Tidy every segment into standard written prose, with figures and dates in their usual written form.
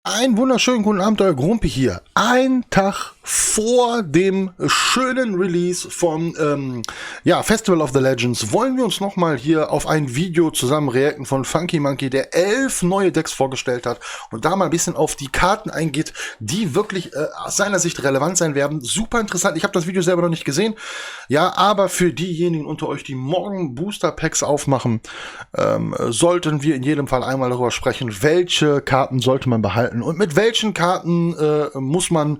Einen wunderschönen guten Abend, euer Grumpi hier. Ein Tag vor dem schönen Release von Festival of the Legends wollen wir uns nochmal hier auf ein Video zusammen reacten von Funky Monkey, der 11 neue Decks vorgestellt hat und da mal ein bisschen auf die Karten eingeht, die wirklich aus seiner Sicht relevant sein werden. Super interessant. Ich habe das Video selber noch nicht gesehen. Ja, aber für diejenigen unter euch, die morgen Booster Packs aufmachen, sollten wir in jedem Fall einmal darüber sprechen, welche Karten sollte man behalten und mit welchen Karten muss man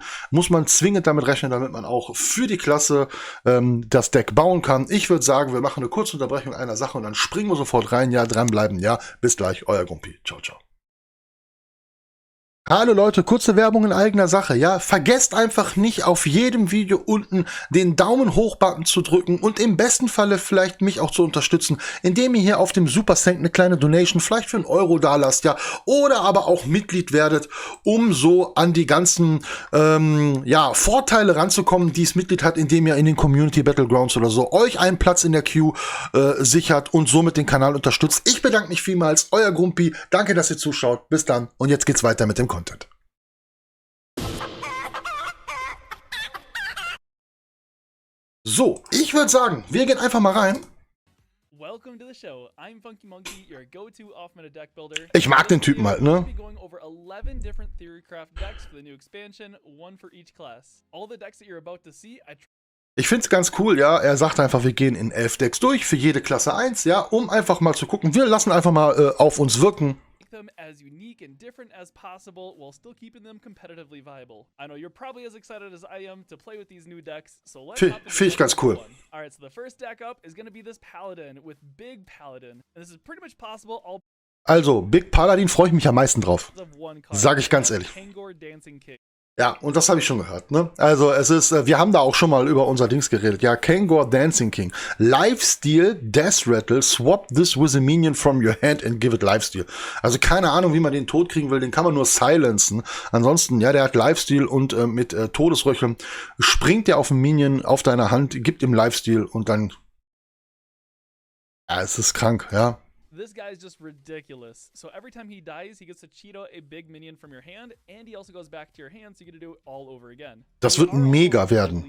zwingend damit rechnen, damit man auch für die Klasse das Deck bauen kann. Ich würde sagen, wir machen eine kurze Unterbrechung einer Sache und dann springen wir sofort rein. Ja, dranbleiben. Ja, bis gleich, euer Grumpi. Ciao, ciao. Hallo Leute, kurze Werbung in eigener Sache, ja, vergesst einfach nicht auf jedem Video unten den Daumen hoch Button zu drücken und im besten Falle vielleicht mich auch zu unterstützen, indem ihr hier auf dem Super Cent eine kleine Donation vielleicht für 1 Euro da lasst, ja, oder aber auch Mitglied werdet, um so an die ganzen Vorteile ranzukommen, die es Mitglied hat, indem ihr in den Community Battlegrounds oder so euch einen Platz in der Queue sichert und somit den Kanal unterstützt. Ich bedanke mich vielmals, euer Grumpi, danke, dass ihr zuschaut, bis dann und jetzt geht's weiter mit dem Content. So, ich würde sagen, wir gehen einfach mal rein. Welcome to the show. I'm Funky Monkey, your go-to off-meta deck builder. Ich mag den Typen halt, ne? Going over 11 different Theorycraft decks for the new expansion, one for each class. All the decks that you're about to see, ich finde es ganz cool, ja. Er sagt einfach, wir gehen in 11 Decks durch, für jede Klasse 1, ja, um einfach mal zu gucken. Wir lassen einfach mal auf uns wirken. them as unique and different as possible while still keeping them competitively viable. I know you're probably as excited as I am to play with these new decks, so let's hop into Finde ich ganz cool. Alright, so the first deck up is going to be this Paladin with Big Paladin. And this is pretty much possible all Also, Big Paladin freue ich mich am meisten drauf. Sag ich ganz ehrlich. Ja, und das habe ich schon gehört, ne? Also es ist, wir haben da auch schon mal über unser Dings geredet. Ja, Kangor Dancing King. Lifesteal, Death Rattle, swap this with a minion from your hand and give it Lifesteal. Also keine Ahnung, wie man den tot kriegen will, den kann man nur silencen. Ansonsten, ja, der hat Lifesteal und mit Todesröcheln springt der auf den Minion auf deiner Hand, gibt ihm Lifesteal und dann, ja, es ist krank, ja. This guy is just ridiculous. So every time he dies, he gets to cheat out a big minion from your hand, and he also goes back to your hand, so you get to do it all over again. Das wird mega werden.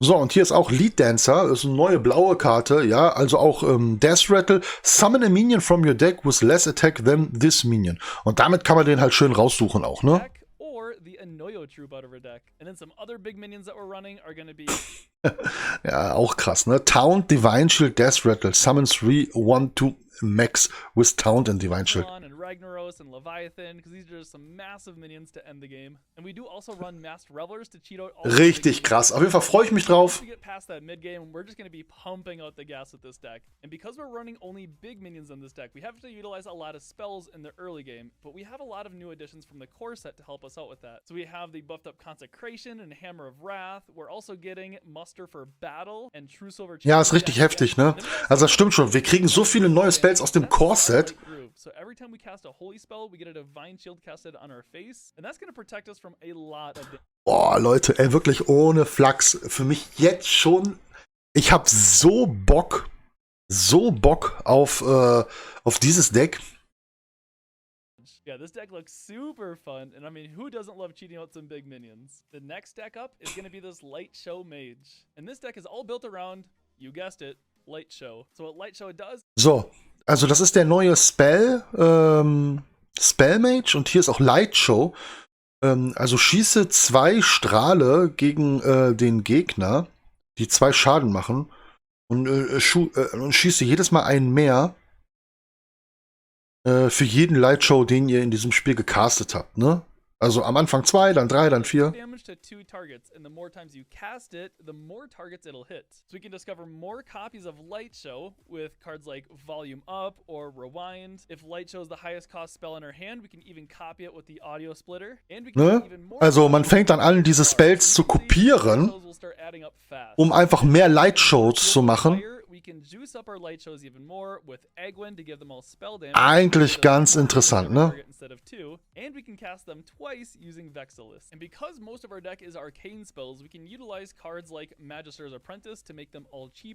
So, und hier ist auch Lead Dancer, das ist eine neue blaue Karte, ja, also auch Death Rattle, summon a minion from your deck with less attack than this minion. Und damit kann man den halt schön raussuchen auch, ne? Ja, auch krass, ne? Taunt, Divine Shield, Death Rattle, summon 3, 1, 2, max with Taunt and Divine Shield. Ragnaros and Leviathan, because these are just some massive minions to end the game. And we do also run Masked Revelers to cheat out all. Richtig krass. Auf jeden Fall freue ich mich drauf. We get past that mid game, we're just going to be pumping out the gas with this deck. And because we're running only big minions on this deck, we have to utilize a lot of spells in the early game, but we have a lot of new additions from the core set to help us out with that. So we have the buffed up Consecration and Hammer of Wrath. We're also getting Muster for Battle and True Silver. Ja, ist richtig heftig, ne? Also das stimmt schon. Wir kriegen so viele neue Spells aus dem Core Set. So every time we cast a holy spell, we get a divine shield casted on our face, and that's going to protect us from a lot of damage. Boah, Leute, ey, wirklich ohne Flachs. Für mich jetzt schon. Ich habe so Bock auf dieses Deck. Yeah, this deck looks super fun, and I mean, who doesn't love cheating out some big minions? The next deck up is going to be this Light Show Mage, and this deck is all built around, you guessed it, Light Show. So what Light Show does... So. Also das ist der neue Spell Mage und hier ist auch Light Show. Also schieße 2 Strahle gegen den Gegner, die 2 Schaden machen und schieße jedes Mal einen mehr für jeden Light Show, den ihr in diesem Spiel gecastet habt, ne? Also am Anfang 2, dann 3, dann 4. Damage to 2 targets, and the more times you cast it, the more targets it'll hit. So we can discover more copies of Light Show with cards like Volume Up or Rewind. If Light Show is the highest cost spell in our hand, we can even copy it with the Audio Splitter. And we can even more. Also man fängt dann an, diese Spells zu kopieren, um einfach mehr Light Shows zu machen. Eigentlich ganz interessant, ne?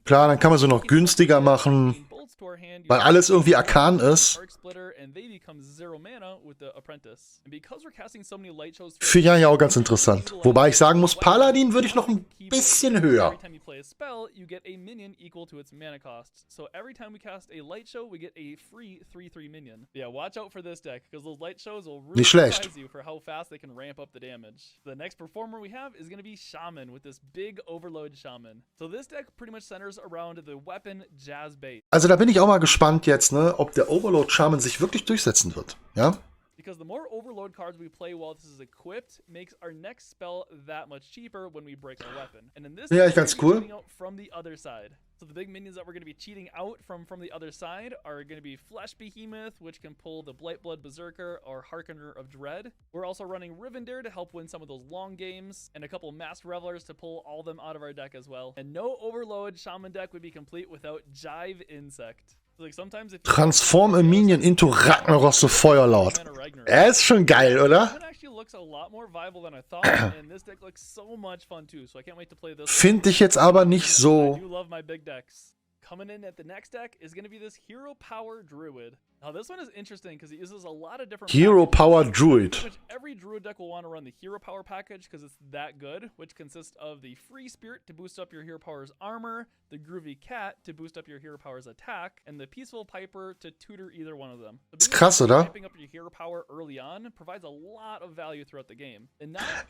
Klar, dann kann man sie noch günstiger machen, weil alles irgendwie arkan ist. Finde ich eigentlich auch ganz interessant. Wobei ich sagen muss, Paladin würde ich noch ein bisschen höher. Nicht schlecht. Also da bin ich auch mal gespannt jetzt, ne, ob der Overload Shaman sich wirklich durchsetzen wird. Ja? Because the more overload cards we play while this is equipped makes our next spell that much cheaper when we break our weapon. And in this ja, ganz cool. From the other side. So the big minions that we're going to be cheating out from the other side are going to be Flesh Behemoth, which can pull the Blightblood Berserker or Harkener of Dread. We're also running Rivendare to help win some of those long games, and a couple Masked Revelers to pull all of them out of our deck as well. And no overload Shaman deck would be complete without Jive Insect. Transform a Minion into Ragnaros the Feuerlord. Er ist schon geil, oder? Finde ich jetzt aber nicht so. Coming in at the next deck is going to be this Hero Power Druid. Now this one is interesting because he uses a lot of different Hero Power Druid. Every Druid deck will want to run the Hero Power package because it's that good, which consists of the Free Spirit to boost up your Hero Power's armor, the Groovy Cat to boost up your Hero Power's attack, and the Peaceful Piper to tutor either one of them. Ist krass, oder? Up your Hero Power early on provides a lot of value throughout the game.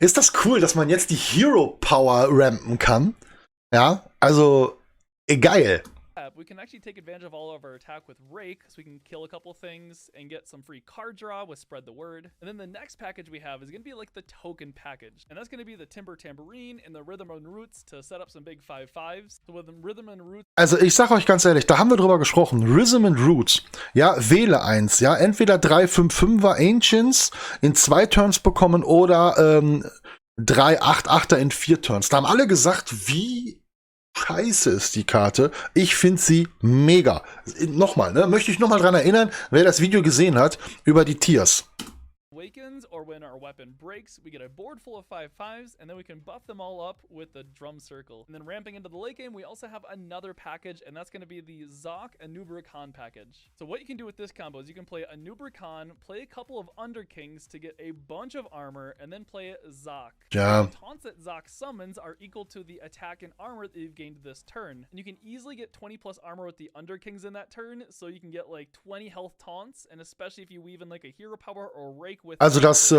Ist das cool, dass man jetzt die Hero Power rampen kann? Ja, also geil. We can actually take advantage of all of our attack with Rake, so we can kill a couple things and get some free card draw with Spread the Word. And then the next package we have is going to be like the token package. And that's going to be the Timber Tambourine and the Rhythm and Roots to set up some big 5/5s. So with the Rhythm and Roots. Also ich sag euch ganz ehrlich, da haben wir drüber gesprochen. Rhythm and Roots. Ja, wähle eins. Ja, entweder 3/5/5er Ancients in 2 Turns bekommen oder 3 8/8er in 4 Turns. Da haben alle gesagt, wie scheiße ist die Karte. Ich finde sie mega. Nochmal, ne? Möchte ich nochmal dran erinnern, wer das Video gesehen hat, über die Tiers. Or when our weapon breaks, we get a board full of 5/5s, and then we can buff them all up with the Drum Circle. And then ramping into the late game, we also have another package, and that's going to be the Zoc Anubra Khan package. So what you can do with this combo is you can play Anubra Khan, play a couple of Underkings to get a bunch of armor, and then play Zoc. Ja. The taunts that Zoc summons are equal to the attack and armor that you've gained this turn. And you can easily get 20 plus armor with the Underkings in that turn, so you can get like 20 health taunts, and especially if you weave in like a Hero Power or Rake with... Also das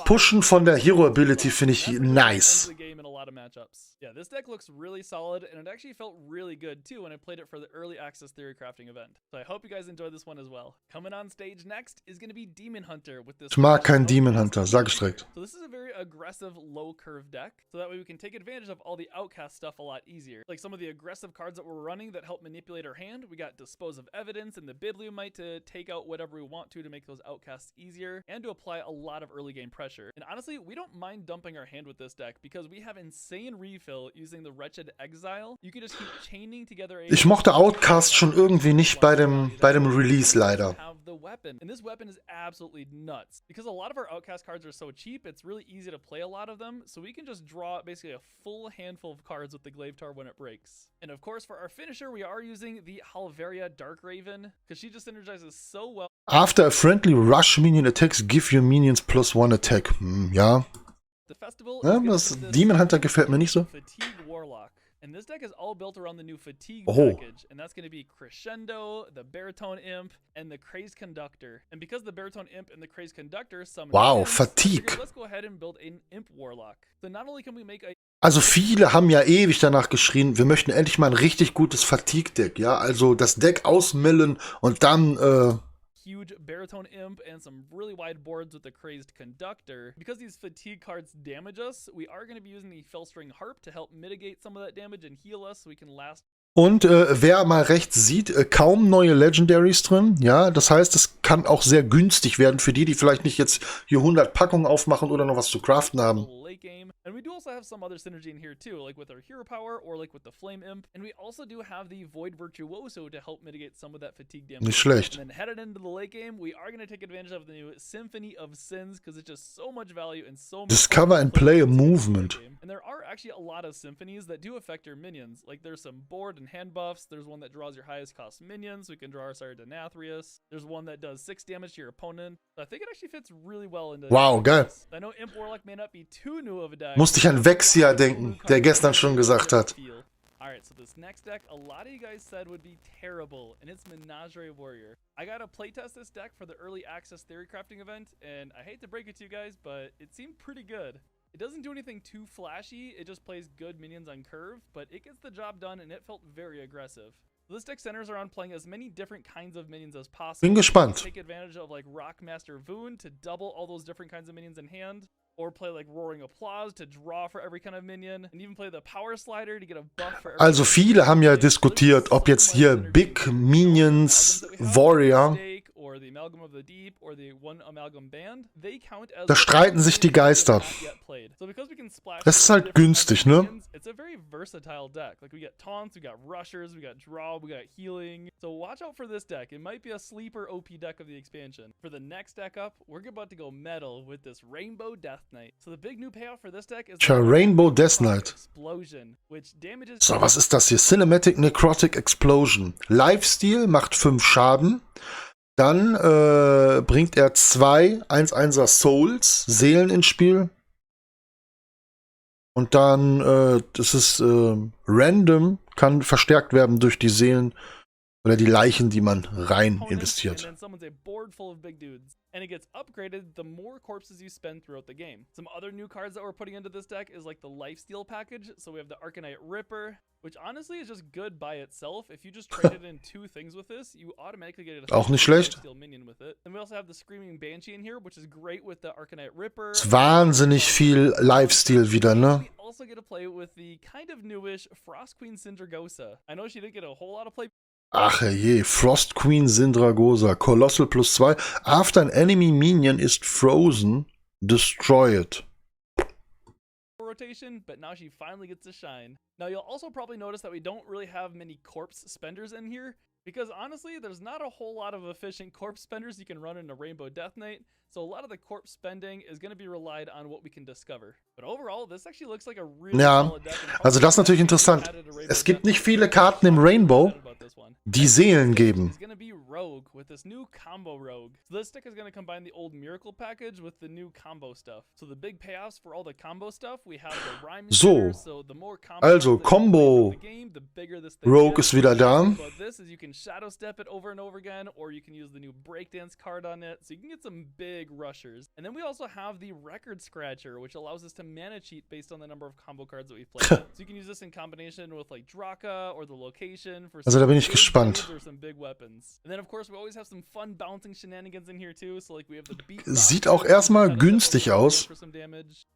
Pushen von der Hero Ability finde ich nice. Yeah, this deck looks really solid, and it actually felt really good too when I played it for the early access theory crafting event. So I hope you guys enjoyed this one as well. Coming on stage next is going to be Demon Hunter with this. Ich mag keinen Demon Hunter, sag ich direkt. So this is a very aggressive low curve deck, so that way we can take advantage of all the outcast stuff a lot easier. Like some of the aggressive cards that we're running that help manipulate our hand. We got Dispose of Evidence and the Bibliomite to take out whatever we want to make those outcasts easier and to apply a lot of early game pressure. And honestly, we don't mind dumping our hand with this deck because we have insane refill using the Wretched Exile. You can just keep chaining together a... Ich mochte Outcast schon irgendwie nicht bei dem Release leider. And this weapon is absolutely nuts. Because a lot of our Outcast cards are so cheap, it's really easy to play a lot of them, so we can just draw basically a full handful of cards with the Glaive Tar when it breaks. And of course, for our finisher, we are using the Halveria Dark Raven, because she just synergizes so well. After a friendly rush minion attacks, give your minions +1 attack. Ja. Ja, das Demon Hunter gefällt mir nicht so. Fatigue Warlock. And this deck is all built around the new Fatigue package. And that's going to be Crescendo, the Baritone Imp, and the Crazed Conductor. And because the Baritone Imp and the Crazed Conductor summon... Wow, Fatigue. Let's go ahead and build an Imp Warlock. So not only can we make a... Also viele haben ja ewig danach geschrien, wir möchten endlich mal ein richtig gutes Fatigue-Deck. Ja, also das Deck ausmillen und dann... huge Baritone Imp and some really wide boards with the Crazed Conductor. Because these fatigue cards damage us, we are going to be using the Fellstring Harp to help mitigate some of that damage and heal us so we can last. Und wer mal rechts sieht, kaum neue Legendaries drin. Ja, das heißt, es kann auch sehr günstig werden für die, die vielleicht nicht jetzt hier 100 Packungen aufmachen oder noch was zu craften haben. And we do also have some other synergy in here too, like with our hero power or like with the flame imp. And we also do have the void virtuoso to help mitigate some of that fatigue damage. Nicht schlecht. And then headed into the late game, we are going to take advantage of the new Symphony of Sins because it's just so much value and so much. Discover and play a movement. And there are actually a lot of symphonies that do affect your minions. Like there's some board and hand buffs. There's one that draws your highest cost minions. We can draw our Denathrius. There's one that does 6 damage to your opponent. So I think it actually fits really well into. Wow, geil. I know Imp Warlock may not be too new of a deck. Musste ich an Vexia denken, der gestern schon gesagt hat. Alright, so this next deck, a lot of you guys said would be terrible, and it's Menagerie Warrior. I got to playtest this deck for the early access theory crafting event, and I hate to break it to you guys, but it seemed pretty good. It doesn't do anything too flashy, it just plays good minions on curve, but it gets the job done, and it felt very aggressive. So this deck centers around playing as many different kinds of minions as possible. Bin gespannt. Take advantage of like Rockmaster Voon to double all those different kinds of minions in hand. Or play like Roaring Applause to draw for every kind of minion. And even play the Power Slider to get a buff for every. Also viele haben ja diskutiert, ob jetzt hier Big Minions Warrior. Or the Amalgam of the Deep or the One Amalgam Band. They count as. Da streiten sich die Geister. Das ist halt günstig, ne? It's a very versatile deck. Like we got taunts, we got rushers, we got draw, we got healing. So watch out for this deck. It might be a sleeper OP deck of the expansion. For the next deck up, we're about to go metal with this Rainbow Death Knight. So the big new payoff for this deck is Rainbow Death Knight. Explosion, which damages. So, was ist das hier? Cinematic Necrotic Explosion. Lifesteal macht 5 Schaden. Dann bringt er 2 1-1er Souls, Seelen ins Spiel. Und dann, das ist random, kann verstärkt werden durch die Seelen oder die Leichen, die man rein investiert. And it gets upgraded the more corpses you spend throughout the game. Some other new cards that we're putting into this deck is like the Lifesteal package. So we have the Arcanite Ripper, which honestly is just good by itself. If you just traded in 2 things with this, you automatically get a auch nicht schlecht. Lifesteal minion with it. And we also have the Screaming Banshee in here, which is great with the Arcanite Ripper. Ist wahnsinnig viel Lifesteal wieder, ne? We also get to play with the kind of newish Frost Queen Syndragosa. I know she didn't get a whole lot of play. Ach je, Frost Queen Syndragosa, Colossal +2. After an enemy minion is frozen, destroy it. Rotation, but now she finally gets to shine. Now you'll also probably notice that we don't really have many corpse spenders in here, because honestly, there's not a whole lot of efficient corpse spenders you can run in a Rainbow Death Knight, so a lot of the corpse spending is going to be relied on what we can discover. But overall, this actually looks like a really solid deck. Also das ist natürlich interessant. Es gibt nicht viele Karten im Rainbow, die Seelen geben. Rogue with this new combo rogue. So this deck is going to combine the old Miracle package with the new combo stuff. So the big payoffs for all the combo stuff, we have the Rhyme So, so the more combo also Combo Rogue ist wieder da. But this is you can shadow step it over and over again, or you can use the new breakdance card on it. So you can get some big rushers. And then we also have the Record Scratcher, which allows us to mana cheat based on the number of combo cards that we've played. So you can use this in combination with like Draka or the location for also da bin ich gespannt. or some big weapons. And then of course we always have some fun bouncing shenanigans in here too. So like we have the beat. Sieht auch erstmal günstig aus.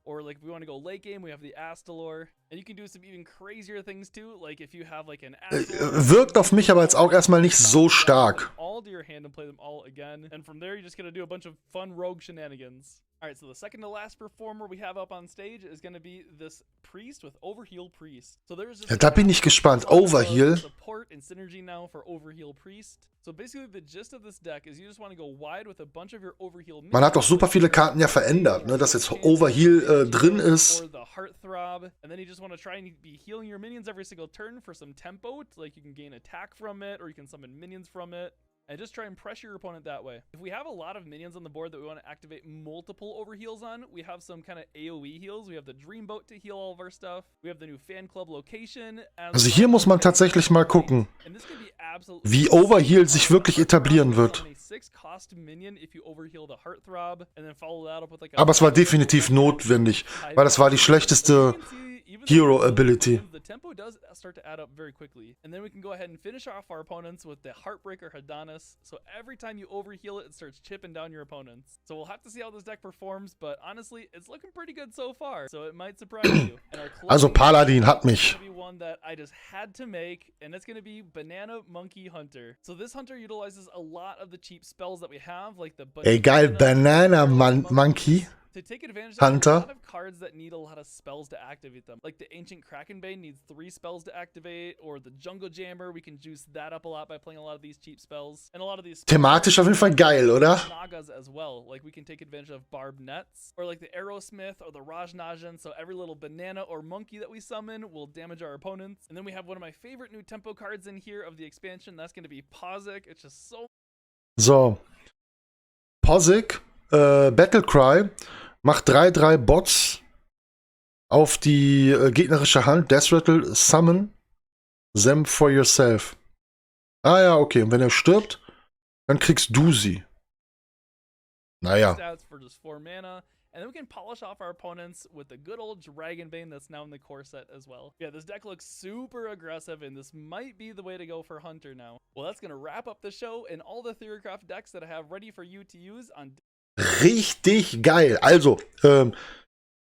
Or like if we want to go late game, we have the Astalor. And you can do some even crazier things too. Like if you have like an Wirkt auf mich aber jetzt auch erstmal nicht so stark. All to your hand and play them all again. And from there you're just gonna do a bunch of fun rogue shenanigans. Alright, so the second to last performer we have up on stage is going to be this Priest with Overheal Priest. So there's just da bin ich gespannt. Overheal. Support and synergy now for Overheal Priest. So basically the gist of this deck is you just want to go wide with a bunch of your Overheal. Man hat doch super viele Karten ja verändert, ne, dass jetzt Overheal drin ist. Or the Heartthrob, and then you just want to try and be healing your minions every single turn for some tempo, like you can gain attack from it or you can summon minions from it. And just try and pressure your opponent that way. If we have a lot of minions on the board that we want to activate multiple overheals on, we have some kind of AoE heals. We have the Dreamboat to heal all of our stuff. We have the new Fan Club Location. Also hier muss man tatsächlich mal gucken, wie Overheal sich wirklich etablieren wird. Aber es war definitiv notwendig, weil das war die schlechteste Hero Ability. The tempo does start to add up very quickly. And then we can go ahead and finish off our opponents with the Heartbreaker Hadanis. So every time you overheal it, it starts chipping down your opponents. So we'll have to see how this deck performs, but honestly, it's looking pretty good so far. So it might surprise you. Also Paladin hat mich. One that I just had to make, and it's going to be Banana Monkey Hunter. So this hunter utilizes a lot of the cheap spells that we have, like the Geil, Banana Monkey. To take advantage of Hunter. a lot of cards that need a lot of spells to activate them. Like the Ancient Krakenbane needs 3 spells to activate, or the Jungle Jammer, we can juice that up a lot by playing a lot of these cheap spells. And a lot of these Thematisch auf jeden Fall geil, oder? Nagas as well. Like we can take advantage of Barb Nets, or like the Aerosmith or the Rajnajan, so every little banana or monkey that we summon will damage our opponents. And then we have one of my favorite new tempo cards in here of the expansion, that's going to be Posic. It's just so. Posic, Battlecry, macht 3/3 Bots auf die gegnerische Hand. Death Rattle, Summon them for yourself. Ah ja, okay. Und wenn er stirbt, dann kriegst du sie. Naja. Stats for just 4 mana. And then we can polish off our opponents with the good old Dragonbane that's now in the core set as well. Yeah, this deck looks super aggressive, and this might be the way to go for Hunter now. Well, that's going to wrap up the show and all the Theorycraft decks that I have ready for you to use on... Richtig geil. Also,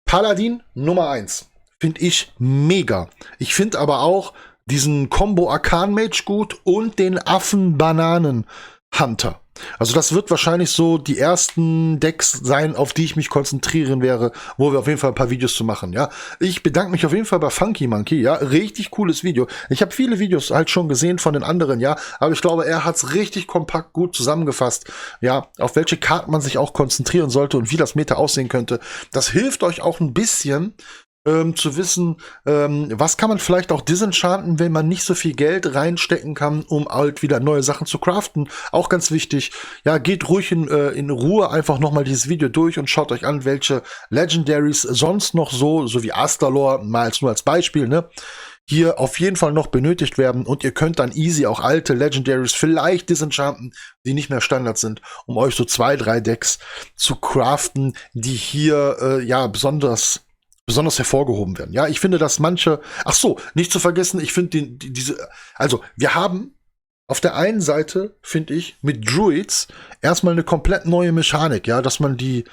Paladin Nummer 1. Finde ich mega. Ich finde aber auch diesen Combo Arcan Mage gut und den Affen-Bananen-Hunter. Also das wird wahrscheinlich so die ersten Decks sein, auf die ich mich konzentrieren werde, wo wir auf jeden Fall ein paar Videos zu machen, ja. Ich bedanke mich auf jeden Fall bei Funky Monkey, ja. Richtig cooles Video. Ich habe viele Videos halt schon gesehen von den anderen, ja. Aber ich glaube, er hat es richtig kompakt gut zusammengefasst, ja. Auf welche Karten man sich auch konzentrieren sollte und wie das Meta aussehen könnte. Das hilft euch auch ein bisschen, zu wissen, was kann man vielleicht auch disenchanten, wenn man nicht so viel Geld reinstecken kann, um halt wieder neue Sachen zu craften. Auch ganz wichtig. Ja, geht ruhig in Ruhe einfach nochmal dieses Video durch und schaut euch an, welche Legendaries sonst noch so wie Astalor, mal nur als Beispiel, ne, hier auf jeden Fall noch benötigt werden. Und ihr könnt dann easy auch alte Legendaries vielleicht disenchanten, die nicht mehr Standard sind, um euch so 2, 3 Decks zu craften, die hier, ja, besonders hervorgehoben werden. Ja, ich finde, dass manche, ach so, nicht zu vergessen, ich finde also wir haben auf der einen Seite, finde ich, mit Druids erstmal eine komplett neue Mechanik, ja, dass man die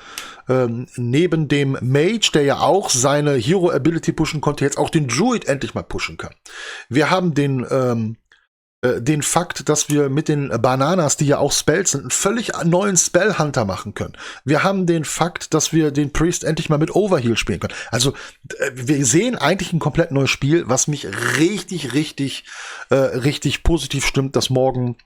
neben dem Mage, der ja auch seine Hero-Ability pushen konnte, jetzt auch den Druid endlich mal pushen kann. Wir haben den Fakt, dass wir mit den Bananas, die ja auch Spells sind, einen völlig neuen Spellhunter machen können. Wir haben den Fakt, dass wir den Priest endlich mal mit Overheal spielen können. Also wir sehen eigentlich ein komplett neues Spiel, was mich richtig positiv stimmt, dass morgen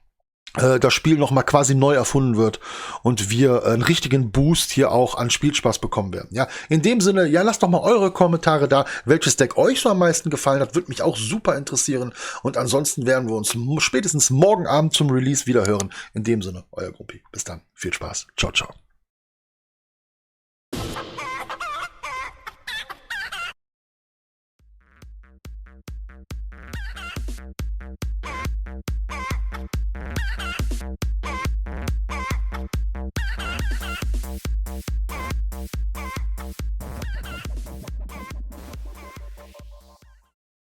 das Spiel noch mal quasi neu erfunden wird und wir einen richtigen Boost hier auch an Spielspaß bekommen werden. Ja, in dem Sinne, ja, lasst doch mal eure Kommentare da, welches Deck euch so am meisten gefallen hat, würde mich auch super interessieren. Und ansonsten werden wir uns spätestens morgen Abend zum Release wieder hören. In dem Sinne, euer Grumpi. Bis dann. Viel Spaß. Ciao, ciao.